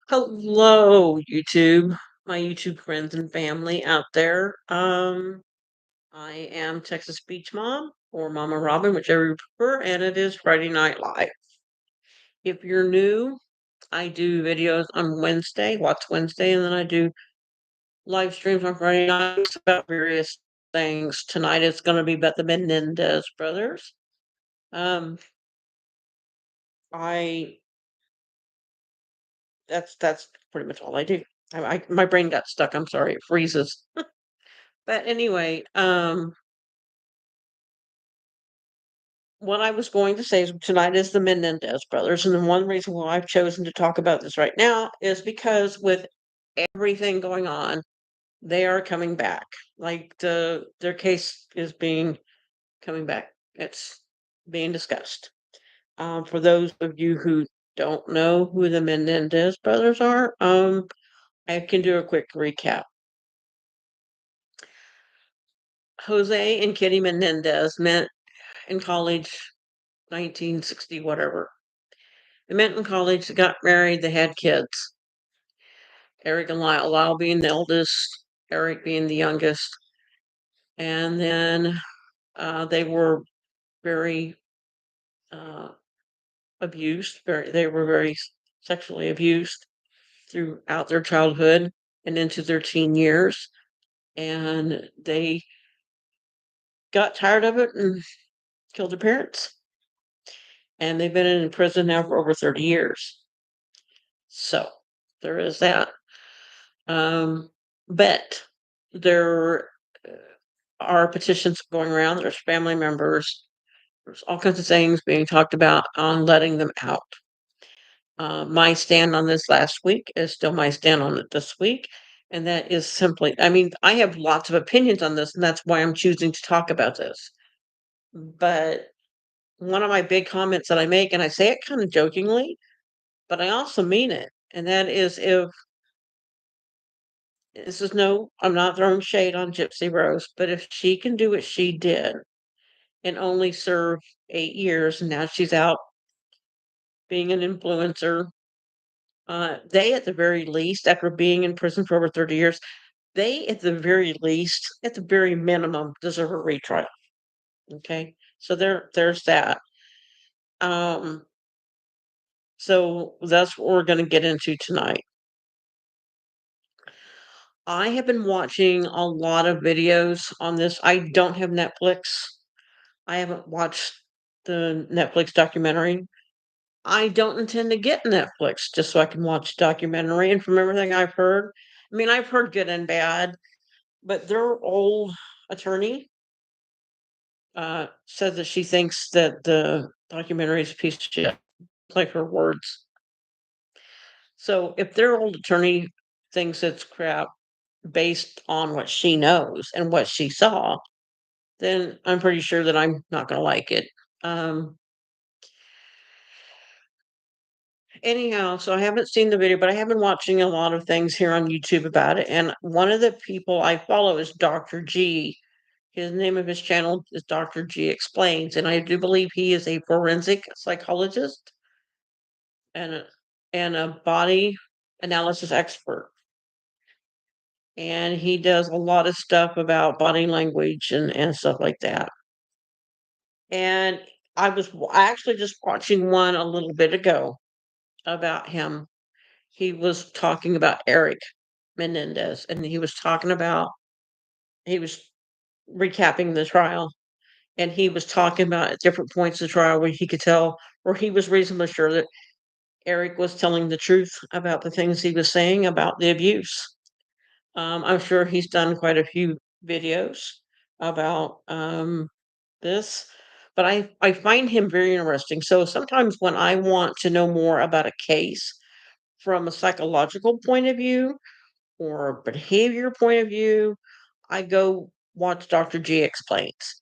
Hello, YouTube, my YouTube friends and family out there. I am Texas Beach Mom or Mama Robin, whichever you prefer, and it is Friday Night Live. If you're new, I do videos on Wednesday, Watch Wednesday, and then I do live streams on Friday nights about various things. Tonight it's going to be about the Menendez brothers. Um, I that's pretty much all I do. My brain got stuck. I'm sorry, it freezes. But anyway, what I was going to say is tonight is the Menendez brothers, and the one reason why I've chosen to talk about this right now is because with everything going on, they are coming back. Like their case is being coming back. It's being discussed. For those of you who don't know who the Menendez brothers are, I can do a quick recap. Jose and Kitty Menendez met in college, 1960, whatever. They met in college, they got married, they had kids. Eric and Lyle being the oldest, Eric being the youngest. And then they were very uh, abused. They were very sexually abused throughout their childhood and into their teen years. And they got tired of it and killed their parents. And they've been in prison now for over 30 years. So there is that. But there are petitions going around. There's family members. There's all kinds of things being talked about on letting them out. My stand on this last week is still my stand on it this week. And that is simply, I mean, I have lots of opinions on this, and that's why I'm choosing to talk about this. But one of my big comments that I make, and I say it kind of jokingly, but I also mean it, and that is if this is no, I'm not throwing shade on Gypsy Rose, but if she can do what she did and only serve 8 years, and now she's out being an influencer. They, at the very least, after being in prison for over 30 years, they, at the very least, at the very minimum, deserve a retrial. Okay, so there's that. Um, so that's what we're going to get into tonight. I have been watching a lot of videos on this. I don't have Netflix. I haven't watched the Netflix documentary. I don't intend to get Netflix just so I can watch documentary, and from everything I've heard, I mean, I've heard good and bad, but their old attorney, said that she thinks that the documentary is a piece of shit, like her words. So if their old attorney thinks it's crap based on what she knows and what she saw, then I'm pretty sure that I'm not gonna like it. Um Anyhow, so I haven't seen the video, but I have been watching a lot of things here on YouTube about it, and one of the people I follow is Dr. G. His name of his channel is Dr. G Explains, and I do believe he is a forensic psychologist and a body analysis expert. And he does a lot of stuff about body language and stuff like that. And I actually just watching one a little bit ago about him. He was talking about Eric Menendez, and he was recapping the trial, and he was talking about at different points of the trial where he could tell, or he was reasonably sure that Eric was telling the truth about the things he was saying about the abuse. I'm sure he's done quite a few videos about this, but I find him very interesting. So sometimes when I want to know more about a case from a psychological point of view or a behavior point of view, I go watch Dr. G Explains.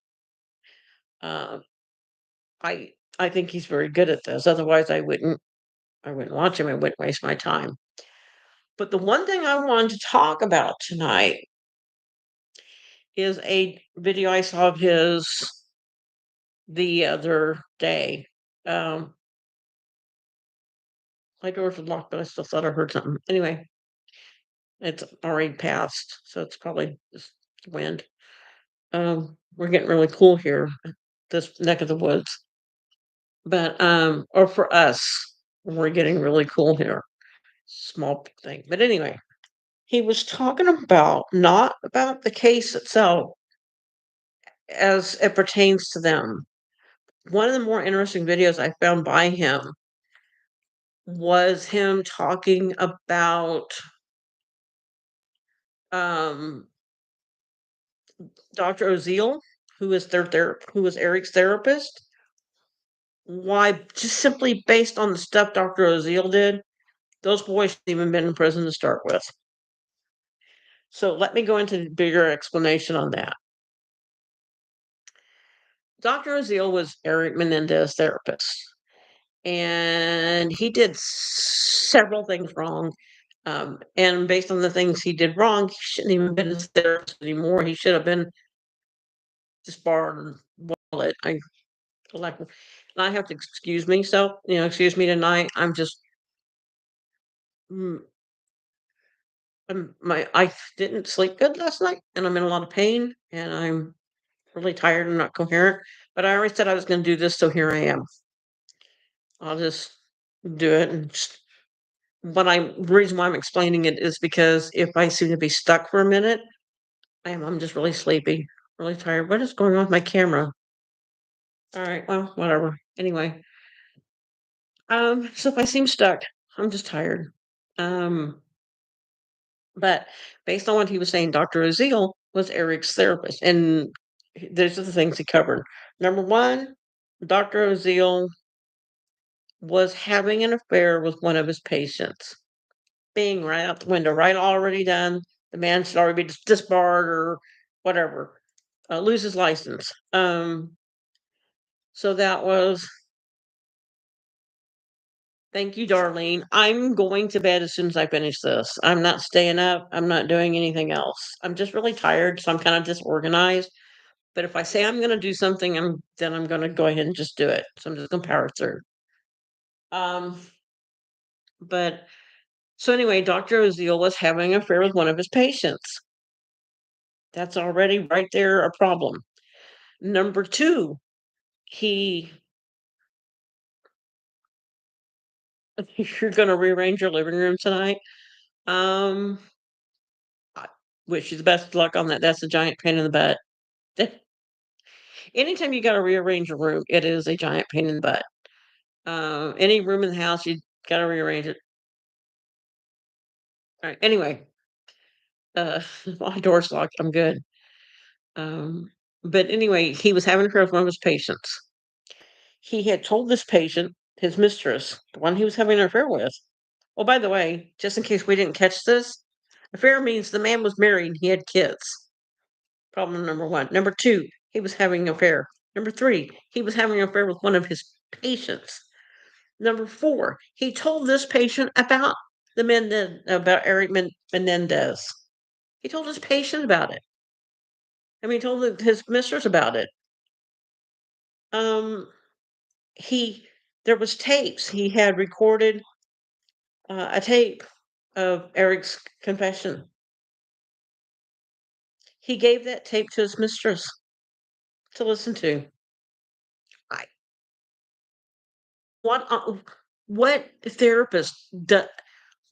Uh, I think he's very good at this. Otherwise, I wouldn't watch him. I wouldn't waste my time. But the one thing I wanted to talk about tonight is a video I saw of his the other day. Um, My doors were locked, but I still thought I heard something. Anyway, it's already passed, so it's probably just wind. We're getting really cool here, this neck of the woods. But, or for us, we're getting really cool here. Small thing. But anyway, he was talking about not about the case itself as it pertains to them. One of the more interesting videos I found by him was him talking about um Dr. Oziel, who was Eric's therapist. Why, just simply based on the stuff Dr. Oziel did, those boys shouldn't even been in prison to start with. So let me go into the bigger explanation on that. Dr. Oziel was Eric Menendez's therapist, and he did several things wrong. And based on the things he did wrong, he shouldn't even been his therapist anymore. He should have been disbarred and wallet. Like, and I have to excuse me. So, excuse me tonight. I'm just, mm, I didn't sleep good last night, and I'm in a lot of pain, and I'm really tired and not coherent. But I already said I was going to do this, so here I am. I'll just do it. And just, the reason why I'm explaining it is because if I seem to be stuck for a minute, I am. I'm just really sleepy, really tired. What is going on with my camera? All right, well, whatever. Anyway, so if I seem stuck, I'm just tired. Um, but based on what he was saying, Dr. Oziel was Eric's therapist, and these are the things he covered. Number one, Dr. Oziel was having an affair with one of his patients. Being right out the window, right, already done. The man should already be disbarred or whatever, lose his license. So that was. Thank you, Darlene. I'm going to bed as soon as I finish this. I'm not staying up. I'm not doing anything else. I'm just really tired, so I'm kind of disorganized. But if I say I'm going to do something, then I'm going to go ahead and just do it. So I'm just going to power through. Um, but so anyway, Dr. Oziel was having an affair with one of his patients. That's already right there a problem. Number two, he you're going to rearrange your living room tonight. Um, I wish you the best of luck on that. That's a giant pain in the butt. Anytime you got to rearrange a room, it is a giant pain in the butt. Any room in the house, you got to rearrange it. All right. Anyway, uh, my door's locked. I'm good. Um, but anyway, he was having an affair with one of his patients. He had told this patient, his mistress, the one he was having an affair with. Oh, by the way, just in case we didn't catch this, affair means the man was married and he had kids. Problem number one. Number two, he was having an affair. Number three, he was having an affair with one of his patients. Number four, he told this patient about about Eric Menendez. He told his patient about it. I mean, he told his mistress about it. Um, he there was tapes. He had recorded a tape of Eric's confession. He gave that tape to his mistress to listen to. I what what therapist does?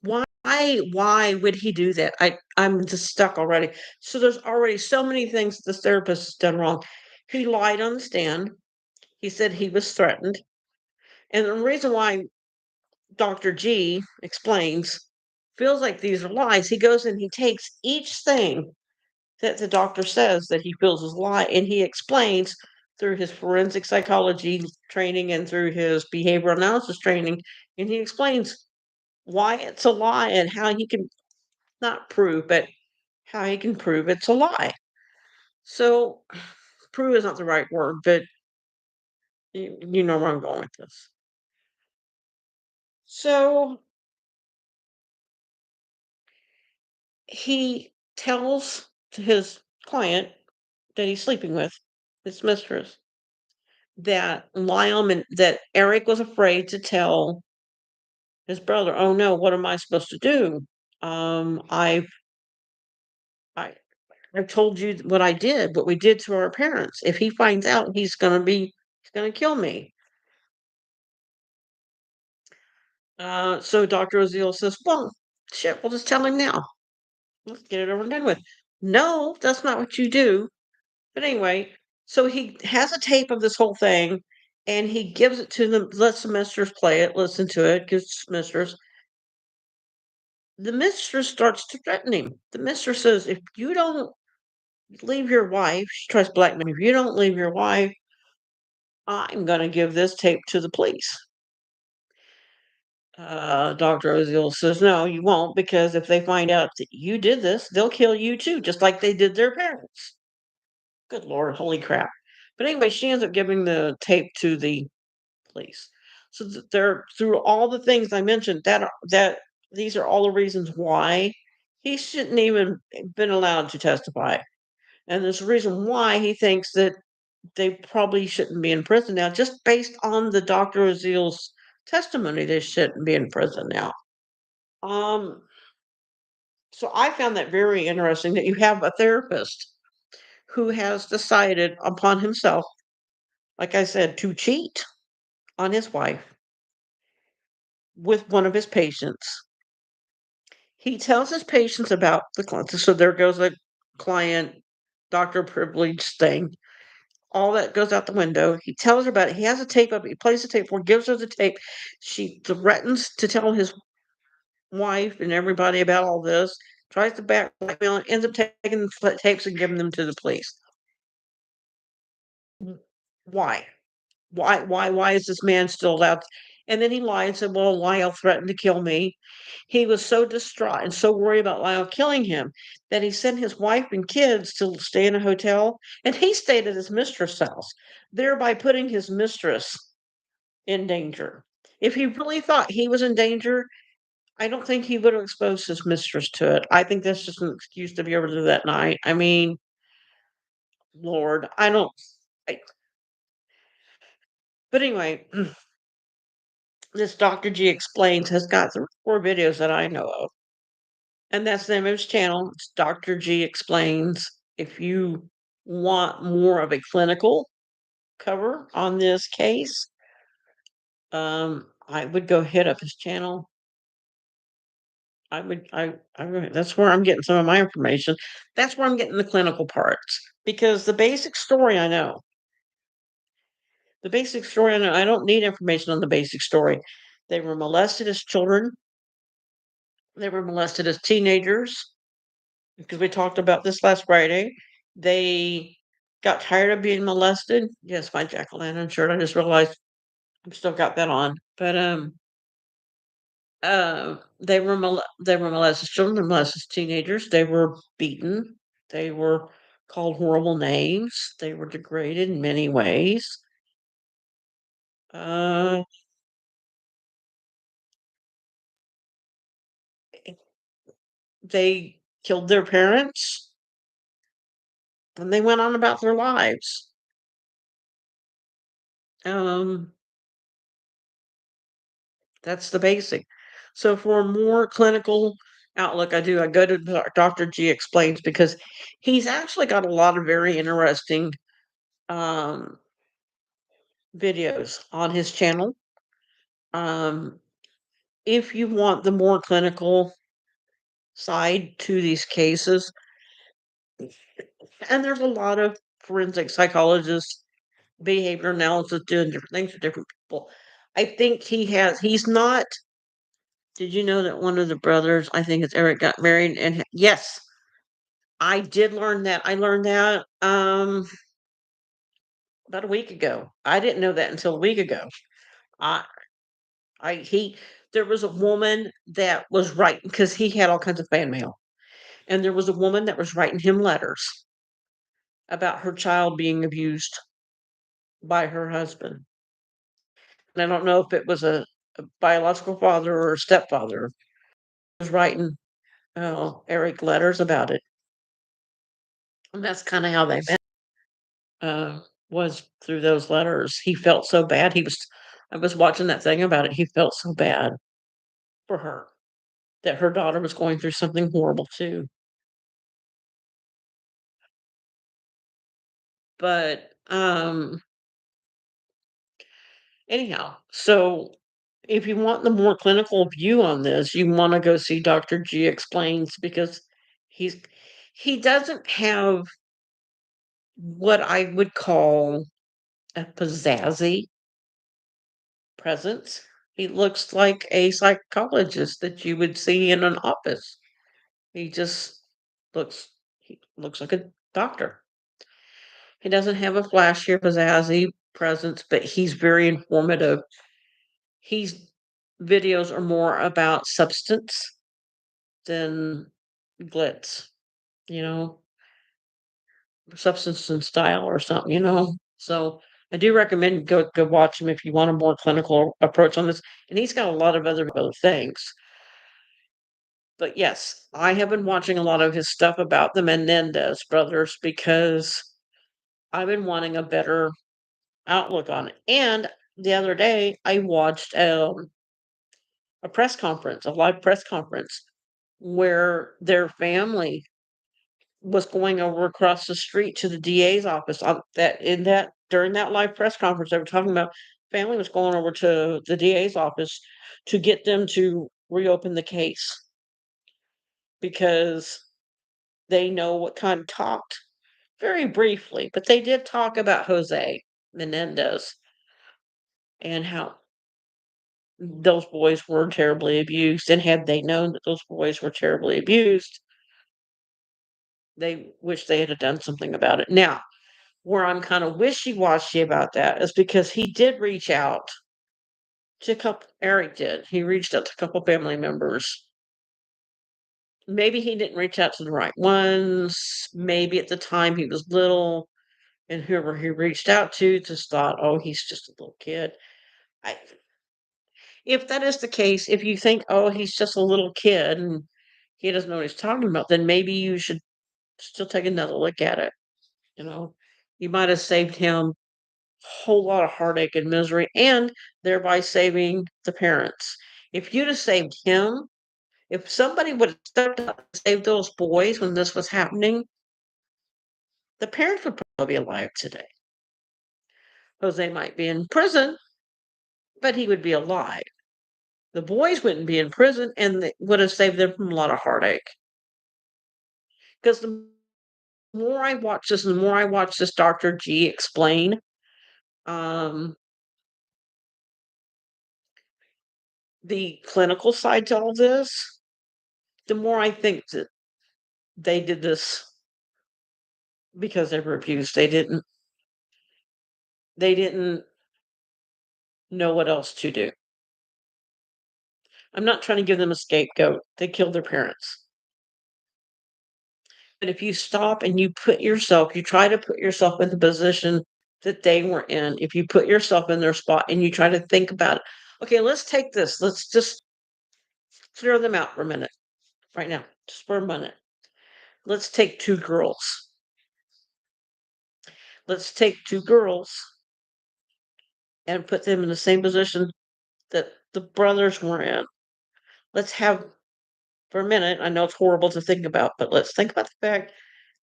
Why would he do that? I'm just stuck already. So there's already so many things the therapist has done wrong. He lied on the stand. He said he was threatened. And the reason why Dr. G explains feels like these are lies, he goes and he takes each thing that the doctor says that he feels is a lie, and he explains through his forensic psychology training and through his behavioral analysis training, and he explains why it's a lie and how he can not prove, but how he can prove it's a lie. So, prove is not the right word, but you know where I'm going with this. So, he tells to his client that he's sleeping with, his mistress, that Lyle that Eric was afraid to tell His brother, "Oh, no, what am I supposed to do? Um, I've I I've told you what I did, what we did to our parents. If he finds out, he's gonna kill me." So Dr. Oziel says, "Well, shit, we'll just tell him now. Let's get it over and done with." No, that's not what you do. But anyway, so he has a tape of this whole thing and he gives it to them, lets the mistress play it, listen to it, gives mistress. The mistress starts to threaten him. The mistress says, "If you don't leave your wife," she tries to blackmail him, "if you don't leave your wife, I'm going to give this tape to the police." Dr. Oziel says, "No, you won't, because if they find out that you did this, they'll kill you too, just like they did their parents." Good Lord, holy crap. But anyway, she ends up giving the tape to the police. So they're through all the things I mentioned, that these are all the reasons why he shouldn't even been allowed to testify. And there's a reason why he thinks that they probably shouldn't be in prison now, just based on the Dr. Oziel's testimony. They shouldn't be in prison now. Um, so I found that very interesting that you have a therapist who has decided upon himself, like I said, to cheat on his wife with one of his patients. He tells his patients about the client. So there goes a client doctor privilege thing. All that goes out the window. He tells her about it. He has a tape of it. He plays the tape for her, gives her the tape. She threatens to tell his wife and everybody about all this, tries to blackmail him, ends up taking the tapes and giving them to the police. Why? Why is this man still allowed? And then he lied and said, "Well, Lyle threatened to kill me." He was so distraught and so worried about Lyle killing him that he sent his wife and kids to stay in a hotel, and he stayed at his mistress' house, thereby putting his mistress in danger. If he really thought he was in danger, I don't think he would have exposed his mistress to it. I think that's just an excuse to be able to do that night. I mean, Lord, I don't. I, but anyway, this Dr. G Explains has got 3 or 4 videos that I know of. And that's the name of his channel. It's Dr. G Explains. If you want more of a clinical cover on this case, I would go hit up his channel. That's where I'm getting some of my information. That's where I'm getting the clinical parts because the basic story I know. The basic story I know. I don't need information on the basic story. They were molested as children. They were molested as teenagers because we talked about this last Friday. They got tired of being molested. Yes, my jack-o'-lantern shirt. I just realized I've still got that on. But they were molested as children, they were molested as teenagers. They were beaten. They were called horrible names. They were degraded in many ways. Uh, they killed their parents and they went on about their lives. Um, That's the basic. So for a more clinical outlook, I go to Dr. G Explains because he's actually got a lot of very interesting um, videos on his channel. Um, if you want the more clinical side to these cases, and there's a lot of forensic psychologists, behavior analysis doing different things for different people. I think he's not. Did you know that one of the brothers, I think it's Eric, got married? And yes, I did learn that. I learned that about a week ago. I didn't know that until a week ago. I I he There was a woman that was writing because he had all kinds of fan mail. And there was a woman that was writing him letters about her child being abused by her husband. And I don't know if it was a biological father or a stepfather was writing Eric letters about it. And that's kind of how they met. Was through those letters. He felt so bad. I was watching that thing about it. He felt so bad. for her that her daughter was going through something horrible too. But anyhow, so if you want the more clinical view on this, you want to go see Dr. G explains because he's he doesn't have what I would call a pizzazzy presence. He looks like a psychologist that you would see in an office. He just looks like a doctor. He doesn't have a flashy or pizzazzy presence, but he's very informative. He's videos are more about substance than glitz, you know, substance and style or something, you know. So I do recommend go watch him if you want a more clinical approach on this. And he's got a lot of other things. But yes, I have been watching a lot of his stuff about the Menendez brothers because I've been wanting a better outlook on it. And the other day, I watched a press conference, a live press conference, where their family was going over across the street to the DA's office. That in that during that live press conference, they were talking about family was going over to the DA's office to get them to reopen the case because they know what kind of talked very briefly, but they did talk about Jose Menendez and how those boys were terribly abused. And had they known that those boys were terribly abused, they wish they had done something about it. Now, where I'm kind of wishy-washy about that is because he did reach out to a couple Eric did. He reached out to a couple family members. Maybe he didn't reach out to the right ones. Maybe at the time he was little and whoever he reached out to just thought, "Oh, he's just a little kid." I if that is the case, if you think, "Oh, he's just a little kid and he doesn't know what he's talking about," then maybe you should still take another look at it, you know? You might have saved him whole lot of heartache and misery and thereby saving the parents. If you'd have saved him, if somebody would have stepped up and saved those boys when this was happening, the parents would probably be alive today. Jose might be in prison, but he would be alive. The boys wouldn't be in prison and they would have saved them from a lot of heartache. Because the more I watch this and the more I watch this Dr. G explain, um, the clinical side to all this, the more I think that they did this because they were abused. They didn't know what else to do. I'm not trying to give them a scapegoat. They killed their parents. But if you stop and you try to put yourself in the position that they were in, if you put yourself in their spot and you try to think about it, okay, let's take this. Let's just clear them out for a minute right now, just for a minute. Let's take two girls. Let's take two girls and put them in the same position that the brothers were in. Let's have for a minute, I know it's horrible to think about, but let's think about the fact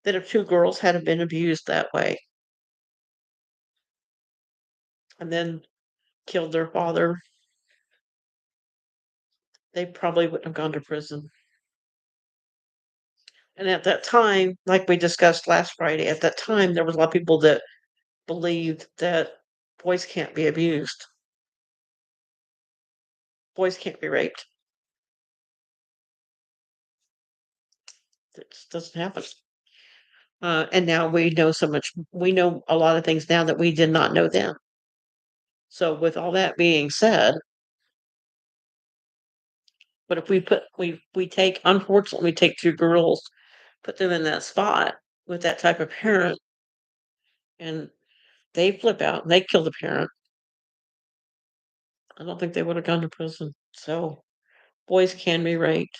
that if two girls had been abused that way and then killed their father, they probably wouldn't have gone to prison. And at that time, like we discussed last Friday, at that time, there was a lot of people that believed that boys can't be abused, boys can't be raped. It just doesn't happen. And now we know so much. We know a lot of things now that we did not know then. So, with all that being said, but if we take unfortunately, we take 2 girls, put them in that spot with that type of parent, and they flip out and they kill the parent, I don't think they would have gone to prison. So, boys can be raped,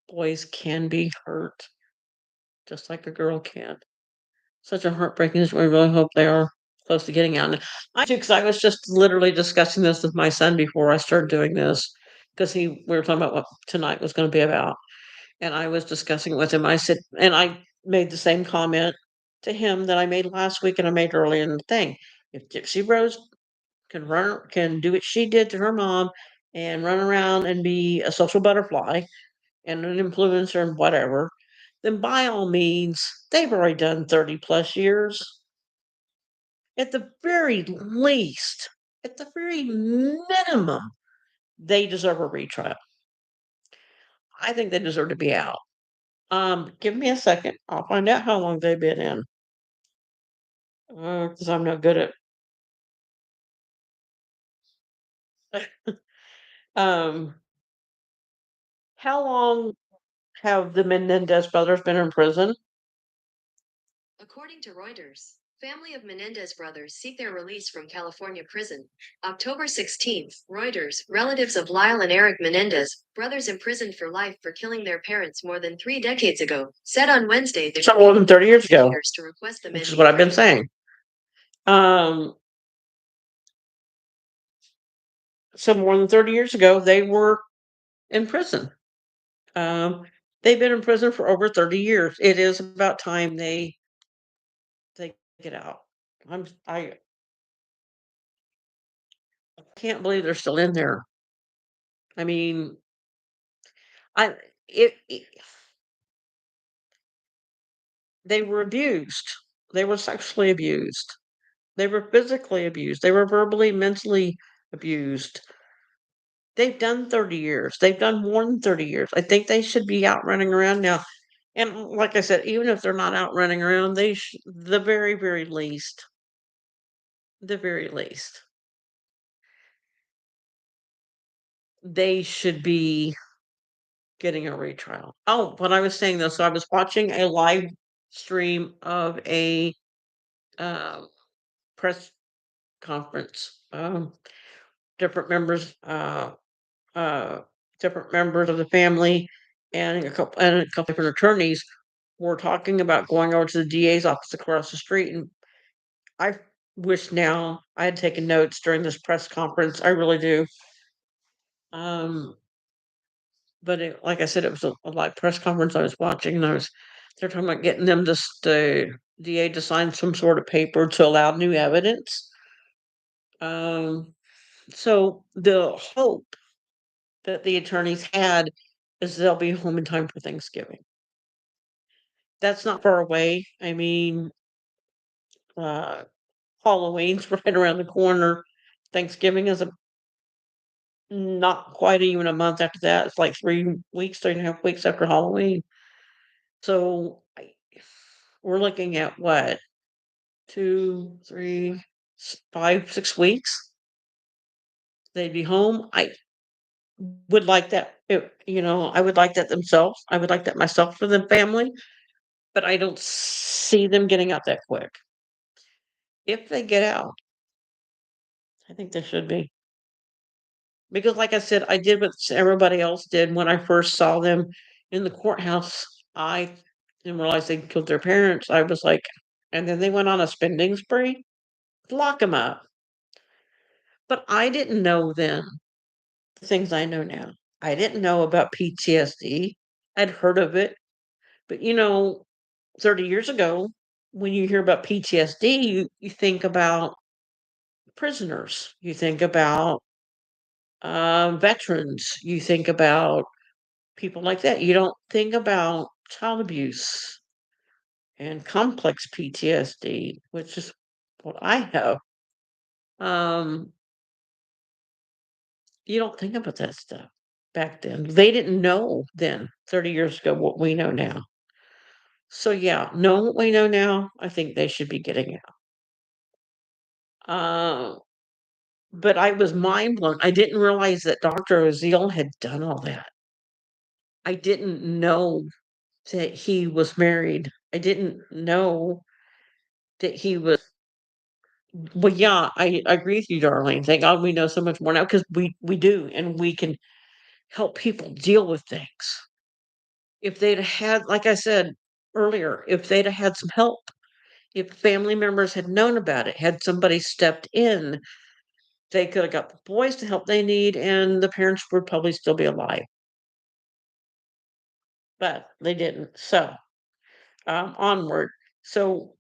boys can be hurt, just like a girl can. Such a heartbreaking story, we really hope they are close to getting out. And I too, because I was just literally discussing this with my son before I started doing this. because we were talking about what tonight was gonna be about, and I was discussing with him, I said and I made the same comment to him that I made last week and I made earlier in the thing. If Gypsy Rose can do what she did to her mom and run around and be a social butterfly and an influencer and whatever, then by all means, they've already done 30 plus years. At the very least, at the very minimum, they deserve a retrial. I think they deserve to be out. Give me a second. I'll find out how long they've been in. Because I'm not good at. Um, how long have the Menendez brothers been in prison? According to Reuters, family of Menendez brothers seek their release from California prison. October 16th, Reuters, relatives of Lyle and Eric Menendez, brothers imprisoned for life for killing their parents more than 3 decades ago, said on Wednesday So more than 30 years ago, to request the which men is be what I've been freed. saying. Um, so more than 30 years ago, they were in prison. Um, they've been in prison for over 30 years. It is about time they get out. I can't believe they're still in there. I mean, I it they were abused. They were sexually abused. They were physically abused. They were verbally, mentally abused. They've done 30 years. They've done more than 30 years. I think they should be out running around now. And like I said, even if they're not out running around, the very, the very least, they should be getting a retrial. Oh, what I was saying though, so I was watching a live stream of a uh, press conference. Different members, uh, different members of the family, and a couple different attorneys were talking about going over to the DA's office across the street. And I wish now I had taken notes during this press conference. I really do. Um, but like I said, it was a live press conference I was watching, and they're talking about getting them the DA to sign some sort of paper to allow new evidence. Um, so the hope that the attorneys had is they'll be home in time for Thanksgiving. That's not far away. I mean, uh, Halloween's right around the corner. Thanksgiving is not quite even a month after that. It's like 3 weeks, 3.5 weeks after Halloween. So we're looking at what, 2, 3, 5, 6 weeks. They'd be home. I would like that. I would like that themselves. I would like that myself for the family, but I don't see them getting out that quick. If they get out, I think they should be. Because like I said, I did what everybody else did when I first saw them in the courthouse. I didn't realize they killed their parents. I was like, and then they went on a spending spree. Lock them up. But I didn't know then the things I know now. I didn't know about PTSD. I'd heard of it, but 30 years ago, when you hear about PTSD, you think about prisoners, you think about veterans, you think about people like that. You don't think about child abuse and complex PTSD, which is what I have. Um, you don't think about that stuff back then. They didn't know then, 30 years ago, what we know now. So, yeah, knowing what we know now, I think they should be getting out. But I was mind blown. I didn't realize that Dr. Oziel had done all that. I didn't know that he was married. I didn't know that he was. Well, yeah, I agree with you, darling. Thank God we know so much more now because we do, and we can help people deal with things. If they'd had, like I said earlier, if they'd have had some help, if family members had known about it, had somebody stepped in, They could have got the boys the help they need, and the parents would probably still be alive, but they didn't. So, onward. So,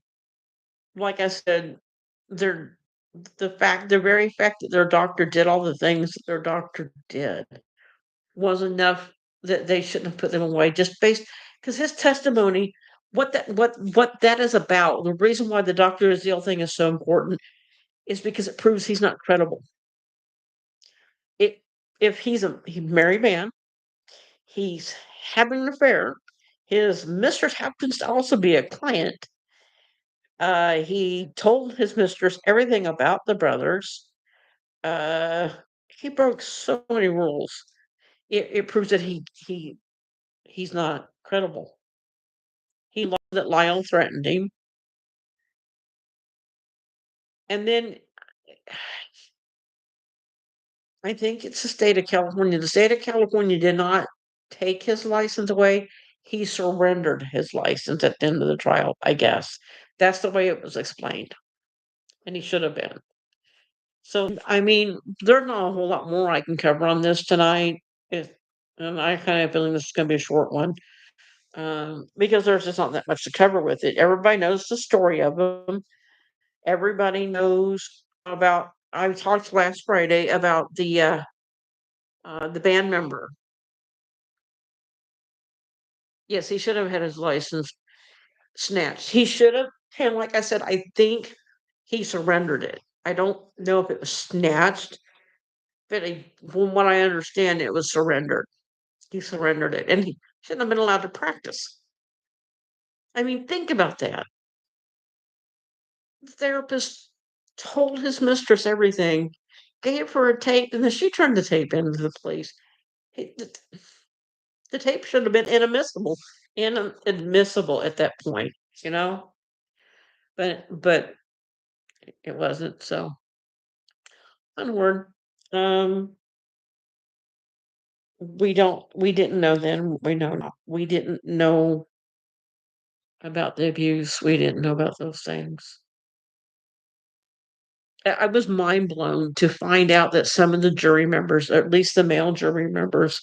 like I said, they're the very fact that their doctor did all the things that their doctor did was enough that they shouldn't have put them away just based because his testimony, what that is about, the reason why the Dr. Azil thing is so important is because it proves he's not credible. It if he married man, he's having an affair, his mistress happens to also be a client. He told his mistress everything about the brothers. Uh, he broke so many rules. It proves that he's not credible. He lied that Lyle threatened him, and then I think it's the state of California. The state of California did not take his license away. He surrendered his license at the end of the trial, I guess. That's the way it was explained, and he should have been. So, I mean, there's not a whole lot more I can cover on this tonight. It, and I kind of have a feeling this is going to be a short one because there's just not that much to cover with it. Everybody knows the story of him. Everybody knows about. I talked last Friday about the band member. Yes, he should have had his license snatched. He should have, and like I said, I think he surrendered it. I don't know if it was snatched, but from what I understand, it was surrendered. He surrendered it, and he shouldn't have been allowed to practice. I mean, think about that. The therapist told his mistress everything, gave her a tape, and then she turned the tape into the police. The tape should have been inadmissible at that point, you know? But it wasn't, so onward. Um, we didn't know then, we know now. We didn't know about the abuse, we didn't know about those things. I was mind blown to find out that some of the jury members, or at least the male jury members,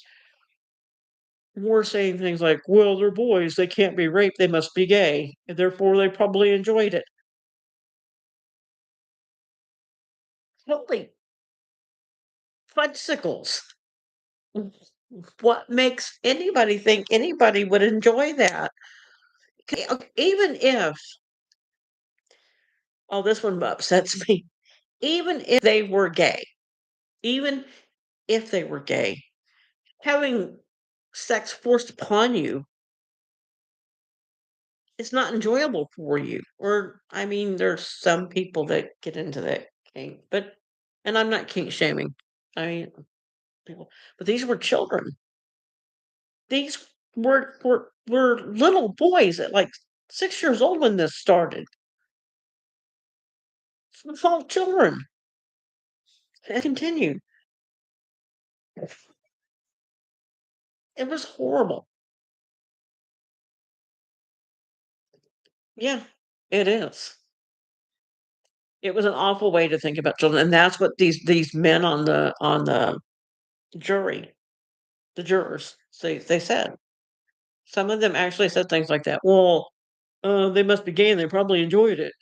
were saying things like, "Well, they're boys, they can't be raped, they must be gay, and therefore they probably enjoyed it." Holy fudgesicles. What makes anybody think anybody would enjoy that? Even if oh, this one upsets me. Even if they were gay, even if they were gay, having sex forced upon you is not enjoyable for you. Or, I mean, there's some people that get into that kink, but, and I'm not kink shaming. I mean, people, but these were children. These were little boys at like 6 years old when this started. Small children. And continued. It was horrible. Yeah, it is. It was an awful way to think about children, and that's what these men on the jury, the jurors, they said. Some of them actually said things like that. Well, they must be gay and they probably enjoyed it.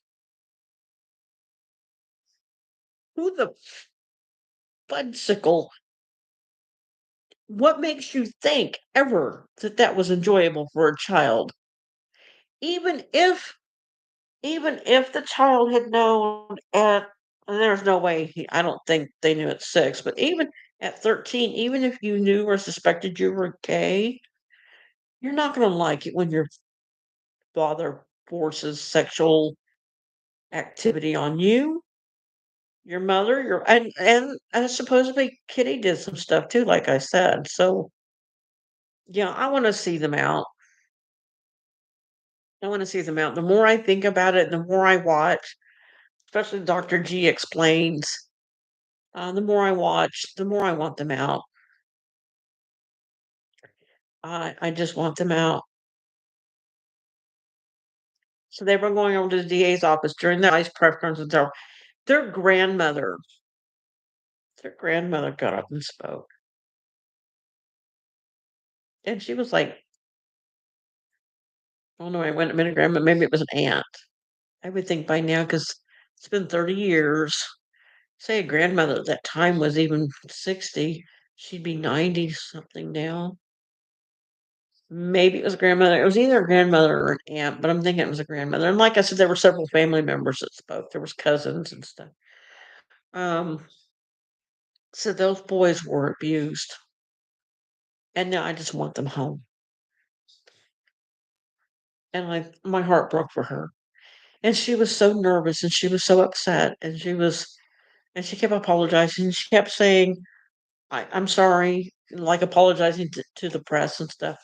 Who the fudsicle? What makes you think ever that that was enjoyable for a child? Even if even if the child had known at and there's no way I don't think they knew at 6, but even at 13, even if you knew or suspected you were gay, you're not gonna like it when your father forces sexual activity on you, your mother, your and supposedly Kitty did some stuff too, like I said. So yeah, I wanna see them out. I wanna see them out. The more I think about it, the more I watch, especially Dr. G explains. The more I watch, the more I want them out. I just want them out. So they were going over to the DA's office during the ice press conference. Their grandmother Their grandmother got up and spoke, and she was like, "Oh, no, I wouldn't have been a grandma, maybe it was an aunt." I would think by now, because 'cause it's been 30 years. Say a grandmother at that time was even 60, she'd be 90 something now. Maybe it was a grandmother. It was either a grandmother or an aunt, but I'm thinking it was a grandmother, and like I said, there were several family members that spoke. There was cousins and stuff. Um, so those boys were abused, and now I just want them home, and my heart broke for her, and she was so nervous, and she was so upset, and she kept apologizing, she kept saying, I'm sorry," like, apologizing to the press and stuff,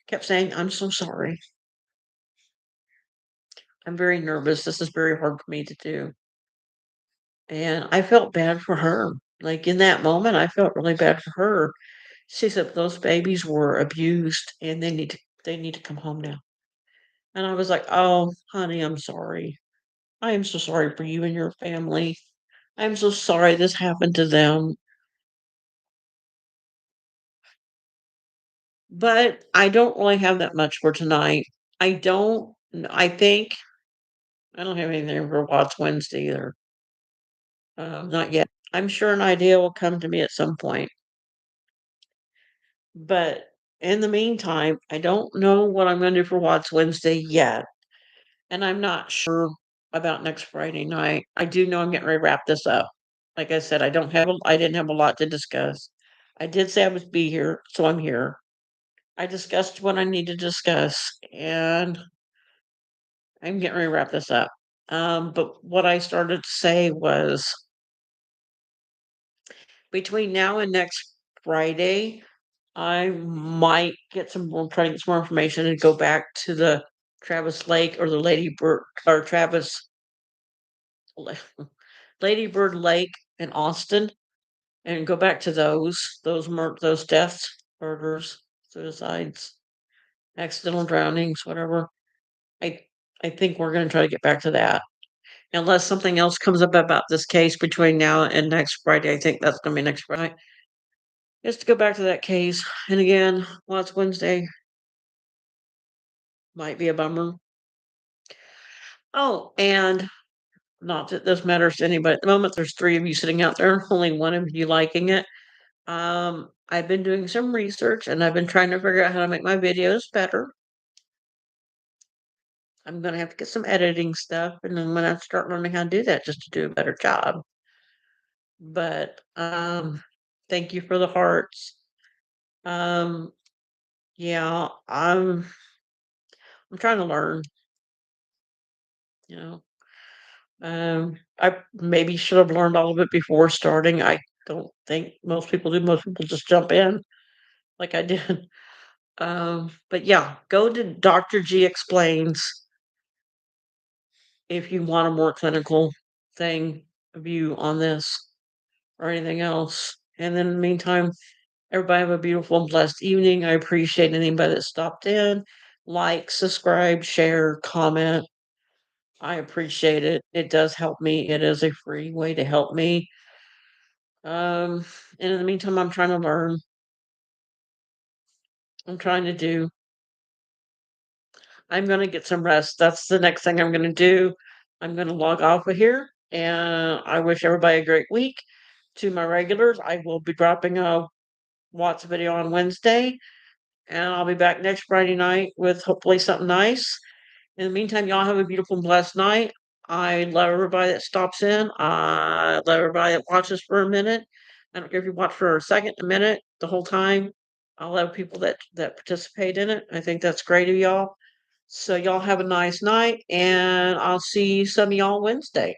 kept saying, "I'm so sorry. I'm very nervous. This is very hard for me to do." And I felt bad for her. Like, in that moment, I felt really bad for her. She said, "Those babies were abused, and they need to come home now." And I was like, "Oh, honey, I'm sorry. I am so sorry for you and your family. I'm so sorry this happened to them." But I don't really have that much for tonight. I think I don't have anything for Watch Wednesday either. Not yet. I'm sure an idea will come to me at some point. But in the meantime, I don't know what I'm gonna do for Watch Wednesday yet, and I'm not sure about next Friday night. I do know I'm getting ready to wrap this up. Like I said, I didn't have a lot to discuss. I did say I would be here, so I'm here. I discussed what I need to discuss, and I'm getting ready to wrap this up. But what I started to say was between now and next Friday, I might get some more try to get some more information and go back to the Travis Lake or the Lady Bird or Travis La Lady Bird Lake in Austin and go back to those deaths, murders, suicides, accidental drownings, whatever. I I think we're gonna try to get back to that. Unless something else comes up about this case between now and next Friday, I think that's gonna be next Friday. Just to go back to that case, and again, last Wednesday might be a bummer. Oh, and not that this matters to anybody at the moment, there's 3 of you sitting out there, only 1 of you liking it. I've been doing some research, and I've been trying to figure out how to make my videos better. I'm gonna have to get some editing stuff, and then when I start learning how to do that just to do a better job. But, thank you for the hearts. Um, yeah, I'm trying to learn, you know? I maybe should have learned all of it before starting. I don't think most people do. Most people just jump in like I did. But yeah, go to Dr. G Explains if you want a more clinical thing view on this or anything else. And then in the meantime, everybody have a beautiful and blessed evening. I appreciate anybody that stopped in. Like, subscribe, share, comment. I appreciate it. It does help me. It is a free way to help me. Um, and in the meantime, I'm trying to learn. I'm trying to do. I'm gonna get some rest. That's the next thing I'm gonna do. I'm gonna log off of here, and I wish everybody a great week. To my regulars, I will be dropping a Watts video on Wednesday, and I'll be back next Friday night with hopefully something nice. In the meantime, y'all have a beautiful and blessed night. I love everybody that stops in. I love everybody that watches for a minute. I don't care if you watch for a second, a minute, the whole time. I love people that participate in it. I think that's great of y'all. So y'all have a nice night, and I'll see some of y'all Wednesday.